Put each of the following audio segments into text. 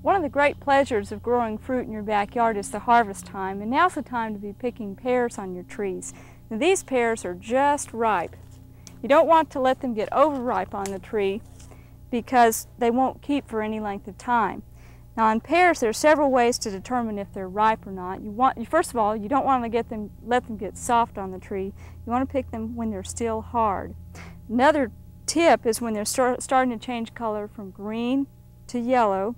One of the great pleasures of growing fruit in your backyard is the harvest time, and now's the time to be picking pears on your trees. Now, these pears are just ripe. You don't want to let them get overripe on the tree because they won't keep for any length of time. Now on pears, there are several ways to determine if they're ripe or not. First of all, you don't want to let them get soft on the tree. You want to pick them when they're still hard. Another tip is when they're starting to change color from green to yellow.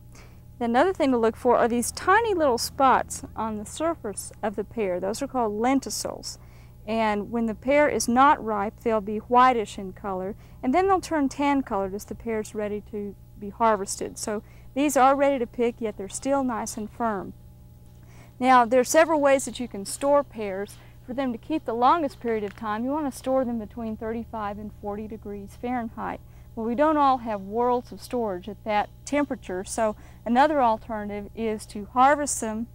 Another thing to look for are these tiny little spots on the surface of the pear. Those are called lenticels. And when the pear is not ripe, they'll be whitish in color, and then they'll turn tan colored as the pear is ready to be harvested. So these are ready to pick, yet they're still nice and firm. Now, there are several ways that you can store pears. For them to keep the longest period of time, you want to store them between 35 and 40 degrees Fahrenheit. Well, we don't all have worlds of storage at that temperature, so another alternative is to harvest them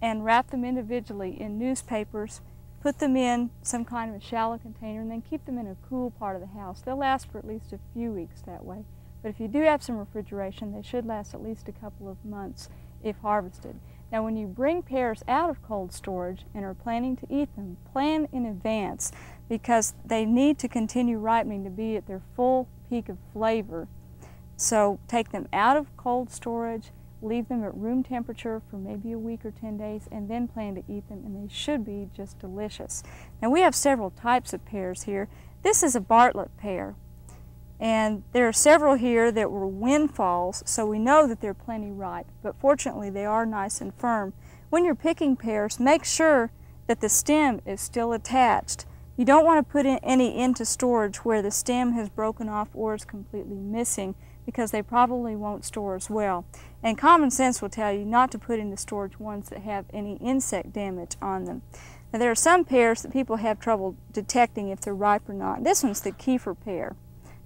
and wrap them individually in newspapers, put them in some kind of a shallow container, and then keep them in a cool part of the house. They'll last for at least a few weeks that way. But if you do have some refrigeration, they should last at least a couple of months if harvested. Now, when you bring pears out of cold storage and are planning to eat them, plan in advance because they need to continue ripening to be at their full peak of flavor. So take them out of cold storage, leave them at room temperature for maybe a week or 10 days, and then plan to eat them, and they should be just delicious. Now, we have several types of pears here. This is a Bartlett pear, and there are several here that were windfalls, so we know that they're plenty ripe, but fortunately they are nice and firm. When you're picking pears, make sure that the stem is still attached. You don't want to put any into storage where the stem has broken off or is completely missing, because they probably won't store as well. And common sense will tell you not to put into storage ones that have any insect damage on them. Now, there are some pears that people have trouble detecting if they're ripe or not. This one's the Kiefer pear.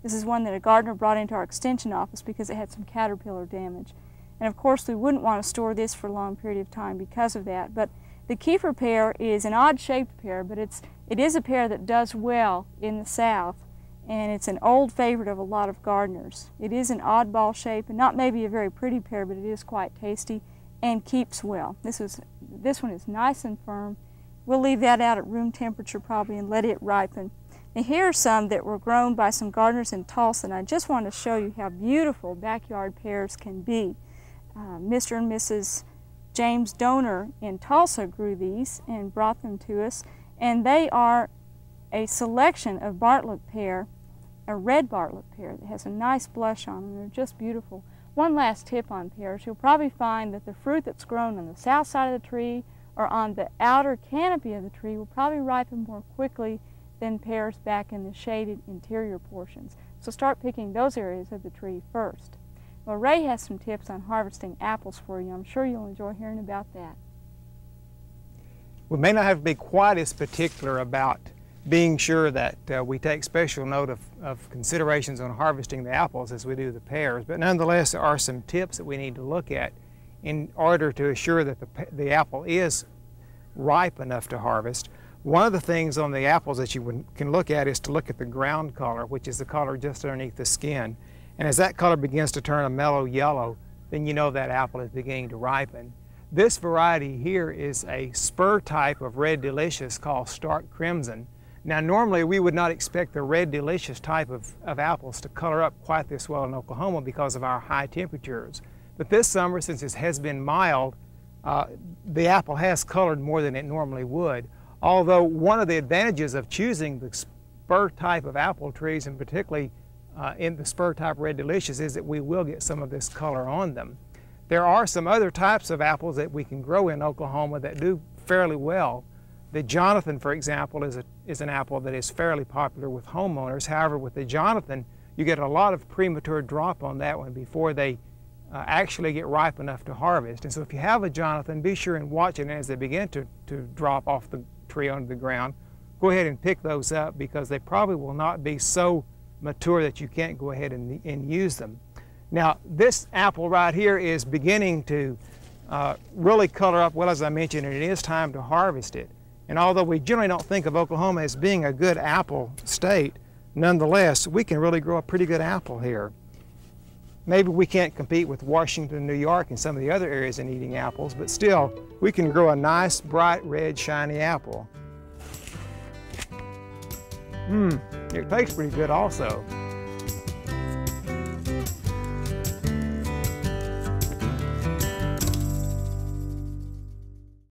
This is one that a gardener brought into our extension office because it had some caterpillar damage. And of course, we wouldn't want to store this for a long period of time because of that. But the Kiefer pear is an odd-shaped pear, but it is a pear that does well in the South, and it's an old favorite of a lot of gardeners. It is an oddball shape, and not maybe a very pretty pear, but it is quite tasty and keeps well. This one is nice and firm. We'll leave that out at room temperature probably and let it ripen. Now, here are some that were grown by some gardeners in Tulsa, and I just want to show you how beautiful backyard pears can be. Mr. and Mrs. James Donor in Tulsa grew these and brought them to us, and they are a selection of Bartlett pear, a red Bartlett pear that has a nice blush on them. They're just beautiful. One last tip on pears, you'll probably find that the fruit that's grown on the south side of the tree or on the outer canopy of the tree will probably ripen more quickly than pears back in the shaded interior portions. So start picking those areas of the tree first. Well, Ray has some tips on harvesting apples for you. I'm sure you'll enjoy hearing about that. We may not have to be quite as particular about being sure that we take special note of considerations on harvesting the apples as we do the pears, but nonetheless there are some tips that we need to look at in order to assure that the apple is ripe enough to harvest. One of the things on the apples that you can look at is to look at the ground color, which is the color just underneath the skin. And as that color begins to turn a mellow yellow, then you know that apple is beginning to ripen. This variety here is a spur type of Red Delicious called Stark Crimson. Now, normally we would not expect the Red Delicious type of apples to color up quite this well in Oklahoma because of our high temperatures. But this summer, since it has been mild, the apple has colored more than it normally would. Although one of the advantages of choosing the spur type of apple trees, and particularly in the spur type Red Delicious, is that we will get some of this color on them. There are some other types of apples that we can grow in Oklahoma that do fairly well. The Jonathan, for example, is an apple that is fairly popular with homeowners. However, with the Jonathan, you get a lot of premature drop on that one before they actually get ripe enough to harvest. And so if you have a Jonathan, be sure and watch it, and as they begin to drop off the tree onto the ground, go ahead and pick those up because they probably will not be so mature that you can't go ahead and use them. Now, this apple right here is beginning to really color up well, as I mentioned, and it is time to harvest it. And although we generally don't think of Oklahoma as being a good apple state, nonetheless, we can really grow a pretty good apple here. Maybe we can't compete with Washington, New York, and some of the other areas in eating apples, but still, we can grow a nice, bright, red, shiny apple. It tastes pretty good also.